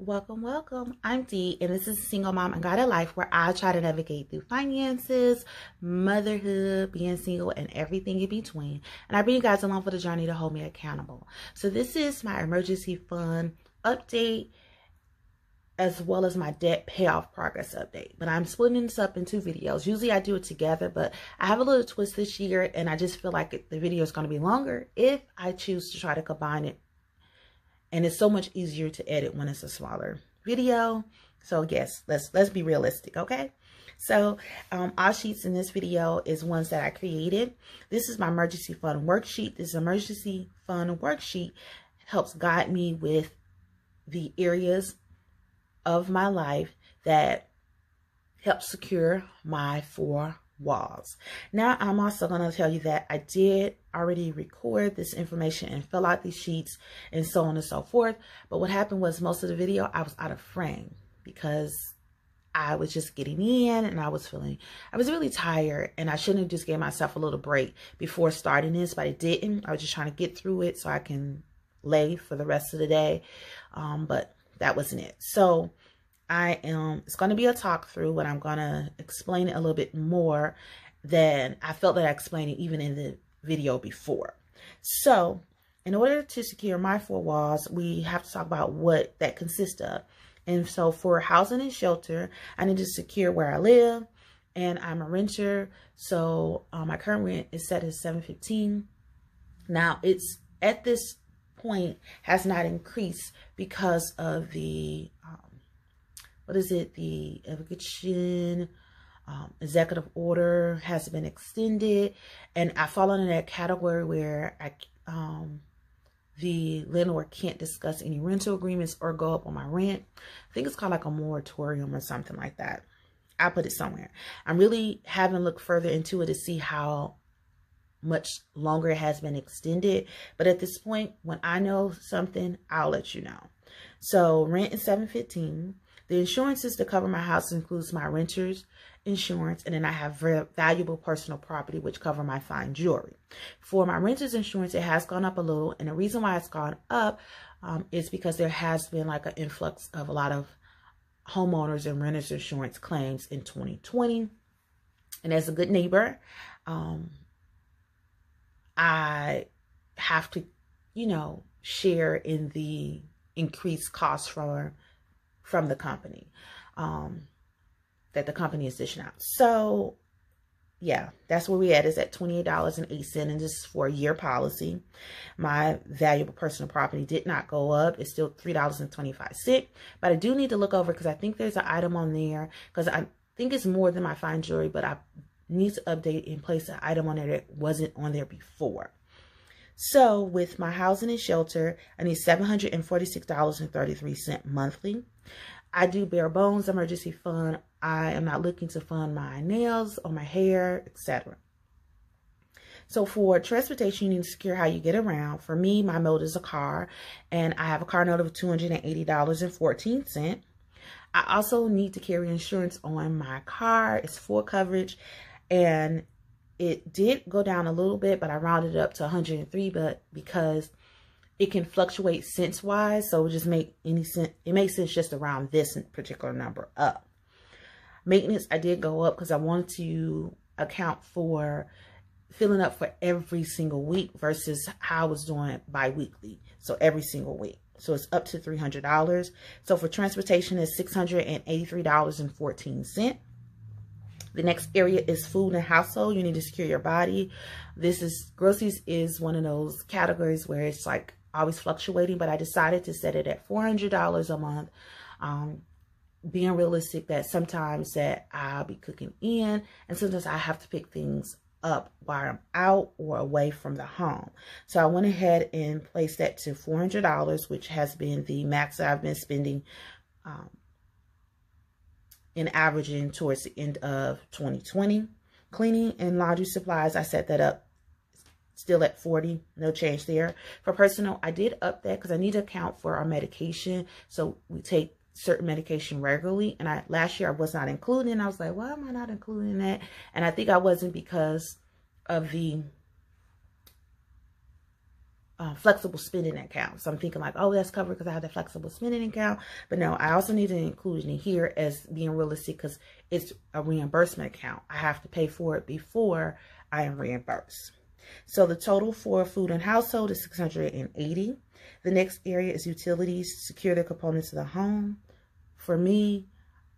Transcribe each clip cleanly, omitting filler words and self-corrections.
Welcome, welcome. I'm Dee, and this is Single Mom and Guided Life, where I try to navigate through finances, motherhood, being single, and everything in between. And I bring you guys along for the journey to hold me accountable. So this is my emergency fund update, as well as my debt payoff progress update. But I'm splitting this up in two videos. Usually I do it together, but I have a little twist this year, and I just feel like the video is going to be longer if I choose to try to combine it. And it's so much easier to edit when it's a smaller video. So yes, let's be realistic, okay? So all sheets in this video is ones that I created. This is my emergency fund worksheet. This emergency fund worksheet helps guide me with the areas of my life that help secure my 4 walls. Now, I'm also going to tell you that I did already record this information and fill out these sheets and so on and so forth. But what happened was most of the video, I was out of frame because I was just getting in and I was really tired, and I shouldn't have just gave myself a little break before starting this, but I didn't. I was just trying to get through it so I can lay for the rest of the day. But that wasn't it. So it's going to be a talk through, but I'm going to explain it a little bit more than I felt that I explained it even in the video before. So in order to secure my 4 walls, we have to talk about what that consists of. And so for housing and shelter, I need to secure where I live, and I'm a renter. So my current rent is set as $715. Now it's at this point has not increased because of the the eviction executive order has been extended, and I fall under that category where the landlord can't discuss any rental agreements or go up on my rent. I think it's called like a moratorium or something like that. I'll put it somewhere. I'm really haven't looked further into it to see how much longer it has been extended, but at this point, when I know something, I'll let you know. So rent is $715. The insurances to cover my house includes my renter's insurance, and then I have valuable personal property, which cover my fine jewelry. For my renter's insurance, it has gone up a little, and the reason why it's gone up is because there has been like an influx of a lot of homeowners and renters insurance claims in 2020. And as a good neighbor, I have to, share in the increased costs from the company that the company is dishing out. So yeah, that's where we at, is at $28.08, and this is for a year policy. My valuable personal property did not go up. It's still $3.25, but I do need to look over because I think there's an item on there, because I think it's more than my fine jewelry, but I need to update and place an item on there that wasn't on there before. So with my housing and shelter, I need $746.33 monthly. I do bare bones emergency fund. I am not looking to fund my nails or my hair, etc. So for transportation, you need to secure how you get around. For me, my mode is a car, and I have a car note of $280.14. I also need to carry insurance on my car. It's full coverage, and it did go down a little bit, but I rounded it up to 103, but because it can fluctuate cents wise, so it just make any sense. It makes sense just around this particular number up. Maintenance, I did go up because I wanted to account for filling up for every single week versus how I was doing bi-weekly. So every single week. So it's up to $300. So for transportation, it's $683.14. The next area is food and household. You need to secure your body. Groceries is one of those categories where it's like always fluctuating, but I decided to set it at $400 a month. Being realistic that sometimes that I'll be cooking in, and sometimes I have to pick things up while I'm out or away from the home. So I went ahead and placed that to $400, which has been the max that I've been spending in averaging towards the end of 2020. Cleaning and laundry supplies, I set that up still at $40, no change there. For personal, I did up that because I need to account for our medication. So we take certain medication regularly, and last year I was not including. I was like, why am I not including that? And I think I wasn't because of the flexible spending account. So I'm thinking like, oh, that's covered because I have the flexible spending account. But no, I also need to include it in here as being realistic because it's a reimbursement account. I have to pay for it before I am reimbursed. So the total for food and household is $680. The next area is utilities, secure the components of the home. For me,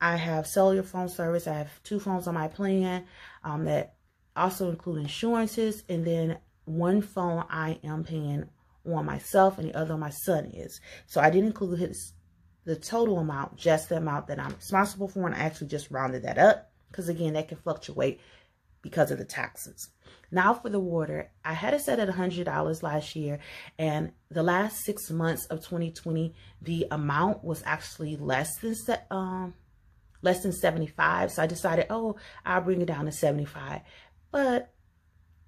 I have cellular phone service. I have 2 phones on my plan that also include insurances, and then 1 phone I am paying on myself and the other on my son is. So I didn't include the total amount, just the amount that I'm responsible for, and I actually just rounded that up because again, that can fluctuate because of the taxes. Now for the water, I had it set at $100 last year, and the last 6 months of 2020, the amount was actually less than 75. So I decided, oh, I'll bring it down to 75. But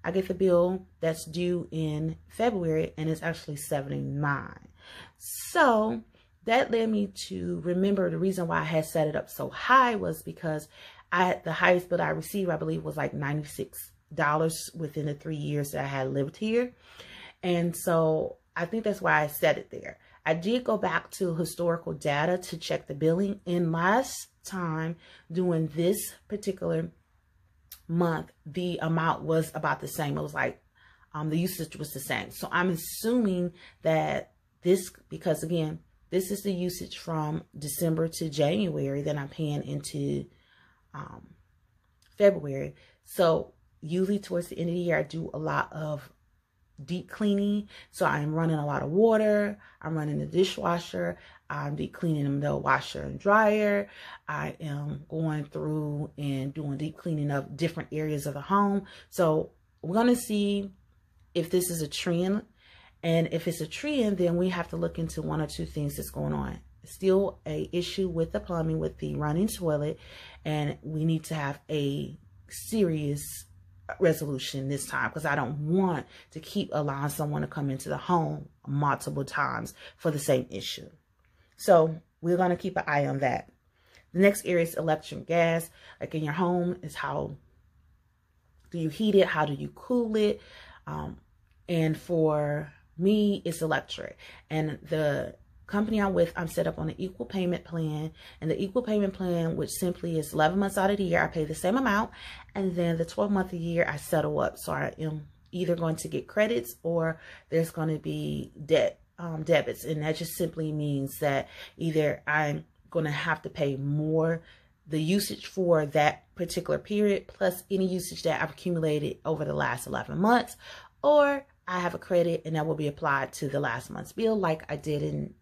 I get the bill that's due in February, and it's actually 79. So that led me to remember the reason why I had set it up so high was because the highest bill I received, I believe, was like $96 within the 3 years that I had lived here. And so I think that's why I set it there. I did go back to historical data to check the billing, and last time doing this particular month, the amount was about the same. It was like the usage was the same. So I'm assuming that this, because again, this is the usage from December to January that I'm paying into February. So usually towards the end of the year, I do a lot of deep cleaning. So I'm running a lot of water. I'm running the dishwasher. I'm deep cleaning the washer and dryer. I am going through and doing deep cleaning of different areas of the home. So we're going to see if this is a trend. And if it's a trend, then we have to look into 1 or 2 things that's going on. Still a issue with the plumbing, with the running toilet, and we need to have a serious resolution this time because I don't want to keep allowing someone to come into the home multiple times for the same issue. So we're going to keep an eye on that. The next area is electric and gas. Like in your home is how do you heat it? How do you cool it? And for me, it's electric. And the company I'm with, I'm set up on an equal payment plan, and the equal payment plan, which simply is 11 months out of the year, I pay the same amount, and then the 12 month a year I settle up. So I am either going to get credits or there's going to be debits, and that just simply means that either I'm going to have to pay more the usage for that particular period plus any usage that I've accumulated over the last 11 months, or I have a credit and that will be applied to the last month's bill like I did in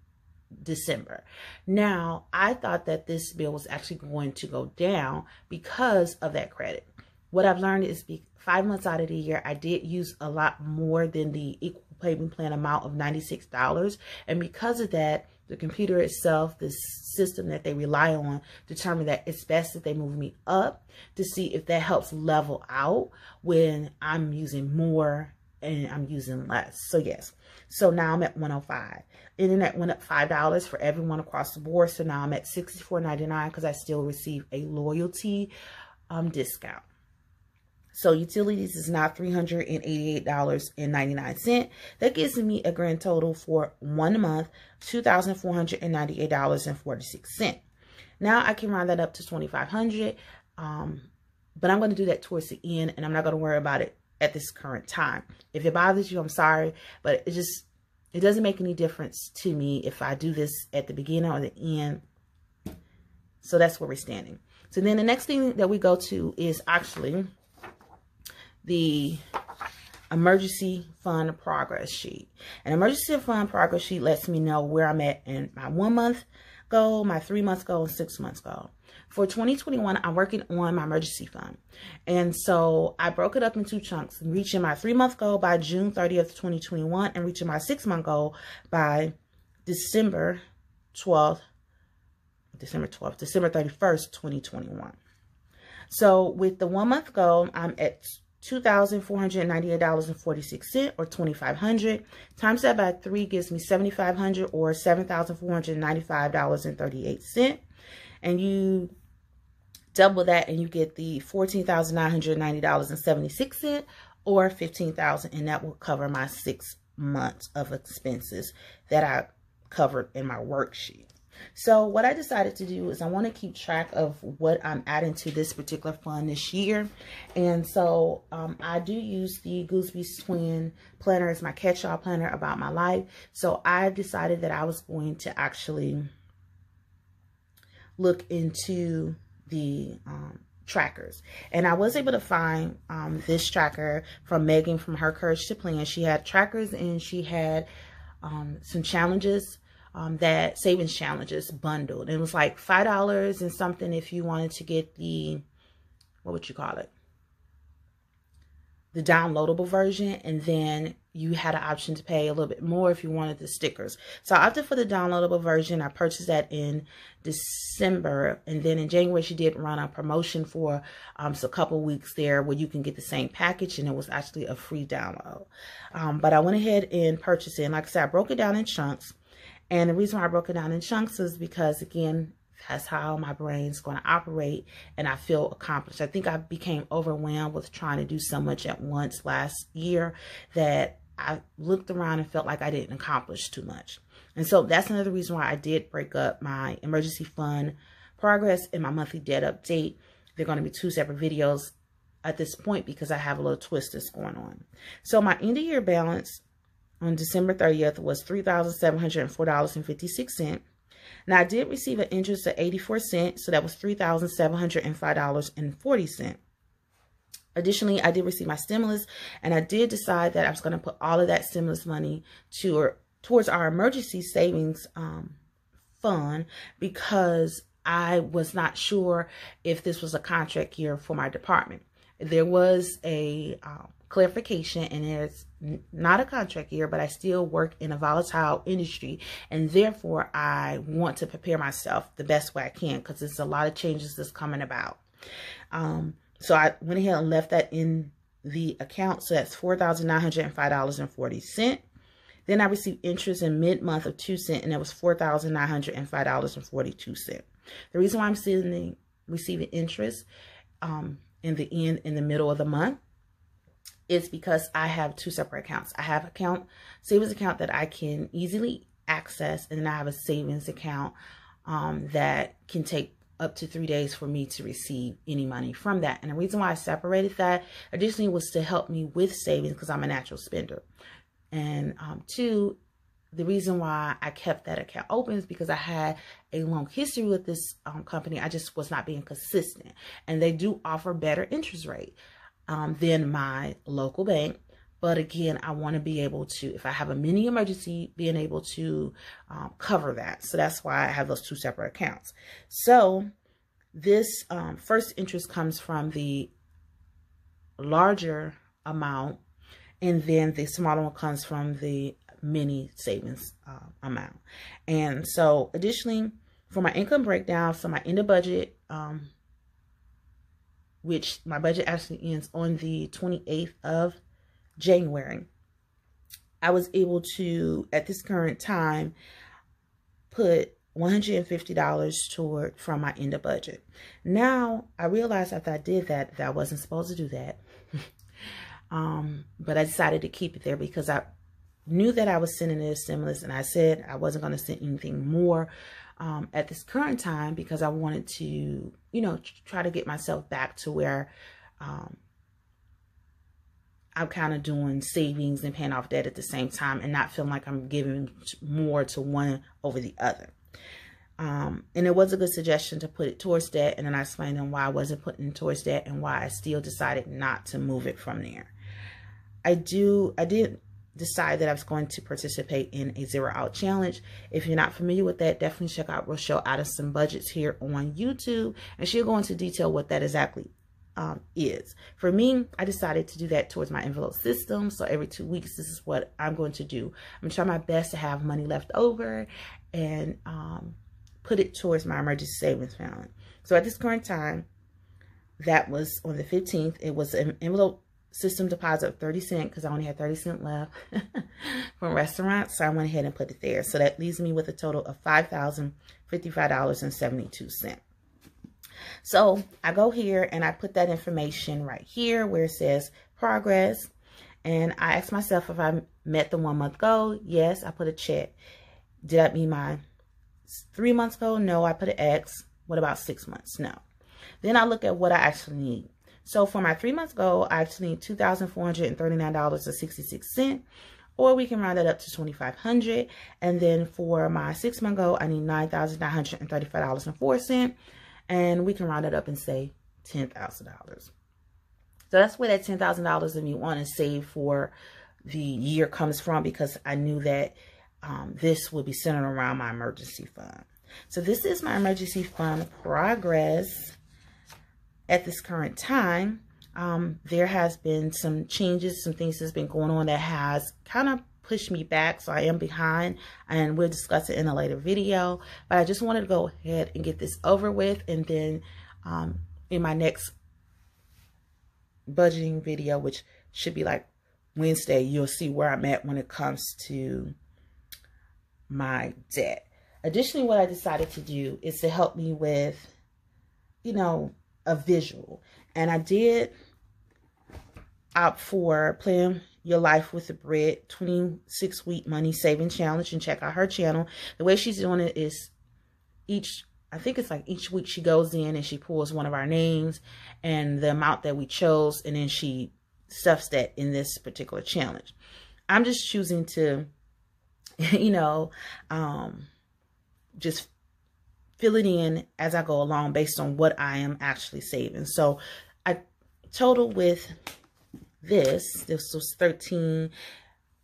December. Now, I thought that this bill was actually going to go down because of that credit. What I've learned is 5 months out of the year, I did use a lot more than the equal payment plan amount of $96. And because of that, the computer itself, the system that they rely on, determined that it's best that they move me up to see if that helps level out when I'm using more and I'm using less. So yes, so now I'm at $105. Internet went up $5 for everyone across the board. So now I'm at $64.99 because I still receive a loyalty discount. So utilities is now $388.99. That gives me a grand total for 1 month, $2,498.46. Now I can round that up to $2,500. But I'm going to do that towards the end, and I'm not going to worry about it at this current time. If it bothers you, I'm sorry, but it doesn't make any difference to me if I do this at the beginning or the end. So that's where we're standing. So then the next thing that we go to is actually the emergency fund progress sheet. An emergency fund progress sheet lets me know where I'm at in my 1 month goal, my 3 month goal, and 6 months goal. For 2021, I'm working on my emergency fund. And so I broke it up in 2 chunks, reaching my 3 month goal by June 30th, 2021, and reaching my 6 month goal by December 31st, 2021. So with the 1 month goal, I'm at $2,498.46 or $2,500. Times that by 3 gives me $7,500 or $7,495.38. And you double that and you get the $14,990.76 or $15,000, and that will cover my 6 months of expenses that I covered in my worksheet. So what I decided to do is I want to keep track of what I'm adding to this particular fund this year. And so I do use the Gooseby's Twin planner as my catch-all planner about my life. So I decided that I was going to actually look into the trackers. And I was able to find this tracker from Megan from Her Courage to Plan. She had trackers and she had some challenges, that savings challenges bundled. And it was like $5 and something if you wanted to get the, what would you call it? The downloadable version. And then you had an option to pay a little bit more if you wanted the stickers. So I opted for the downloadable version. I purchased that in December. And then in January, she did run a promotion for a couple weeks there where you can get the same package. And it was actually a free download. But I went ahead and purchased it. And like I said, I broke it down in chunks. And the reason why I broke it down in chunks is because, again, that's how my brain's going to operate and I feel accomplished. I think I became overwhelmed with trying to do so much at once last year that I looked around and felt like I didn't accomplish too much. And so that's another reason why I did break up my emergency fund progress and my monthly debt update. They're going to be 2 separate videos at this point because I have a little twist that's going on. So my end of year balance on December 30th was $3,704.56. Now, I did receive an interest of 84 cents, so that was $3,705.40. Additionally, I did receive my stimulus, and I did decide that I was going to put all of that stimulus money towards our emergency savings fund because I was not sure if this was a contract year for my department. There was a clarification, and it's not a contract year, but I still work in a volatile industry, and therefore I want to prepare myself the best way I can because there's a lot of changes that's coming about. So I went ahead and left that in the account. So that's $4,905.40. Then I received interest in mid-month of 2 cents, and that was $4,905.42. The reason why I'm receiving interest in the middle of the month is because I have 2 separate accounts. I have savings account that I can easily access, and then I have a savings account that can take up to 3 days for me to receive any money from that. And the reason why I separated that additionally was to help me with savings because I'm a natural spender. And 2, the reason why I kept that account open is because I had a long history with this company. I just was not being consistent, and they do offer better interest rate than my local bank. But again, I want to be able to, if I have a mini emergency, being able to cover that. So that's why I have those 2 separate accounts. So this first interest comes from the larger amount, and then the smaller one comes from the mini savings amount. And so additionally, for my income breakdown, so my end of budget, which my budget actually ends on the 28th of January, I was able to, at this current time, put $150 from my end of budget. Now, I realized after I did that I wasn't supposed to do that. But I decided to keep it there because I knew that I was sending a stimulus, and I said I wasn't going to send anything more at this current time because I wanted to, you know, try to get myself back to where I'm kind of doing savings and paying off debt at the same time and not feeling like I'm giving more to one over the other. And it was a good suggestion to put it towards debt, and then I explained them why I wasn't putting it towards debt and why I still decided not to move it from there. I did decide that I was going to participate in a 0-out challenge. If you're not familiar with that, definitely check out Rochelle Addison Budgets here on YouTube, and she'll go into detail what that exactly is. For me, I decided to do that towards my envelope system. So every 2 weeks, this is what I'm going to do. I'm going to try my best to have money left over and put it towards my emergency savings fund. So at this current time, that was on the 15th. It was an envelope system deposit of 30 cents because I only had 30 cents left from restaurants. So I went ahead and put it there. So that leaves me with a total of $5,055.72. So I go here and I put that information right here where it says progress. And I asked myself if I met the 1 month goal. Yes, I put a check. Did I meet my 3 months goal? No, I put an X. What about 6 months? No. Then I look at what I actually need. So for my 3 months goal, I actually need $2,439.66, or we can round it up to $2,500. And then for my 6 month goal, I need $9,935.04, and we can round it up and say $10,000. So that's where that $10,000 that you want to save for the year comes from, because I knew that this would be centered around my emergency fund. So this is my emergency fund progress at this current time. There has been some changes, some things that's been going on that has kind of pushed me back. So I am behind, and we'll discuss it in a later video. But I just wanted to go ahead and get this over with. And then in my next budgeting video, which should be like Wednesday, you'll see where I'm at when it comes to my debt. Additionally, what I decided to do is to help me with, you know, a visual. And I did opt for Plan Your Life with the Bread 26-week money saving challenge, and check out her channel. The way she's doing it is I think it's like each week she goes in and she pulls one of our names and the amount that we chose, and then she stuffs that in this particular challenge. I'm just choosing to, you know, just fill it in as I go along based on what I am actually saving. So I total with this was 13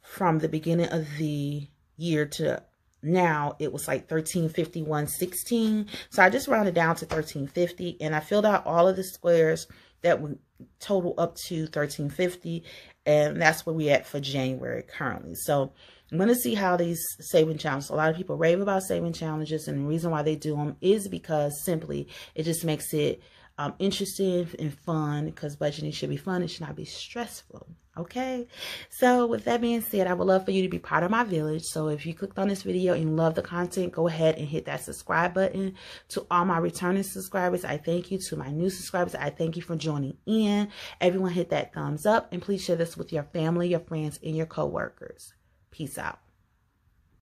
from the beginning of the year to now. It was like 1351.16. So I just rounded down to 1350, and I filled out all of the squares that would total up to 1350, and that's where we at for January currently. So I'm going to see how these saving challenges, a lot of people rave about saving challenges, and the reason why they do them is because simply it just makes it interesting and fun, because budgeting should be fun. It should not be stressful. Okay. So with that being said, I would love for you to be part of my village. So if you clicked on this video and love the content, go ahead and hit that subscribe button. To all my returning subscribers, I thank you. To my new subscribers, I thank you for joining in. Everyone hit that thumbs up, and please share this with your family, your friends, and your coworkers. Peace out.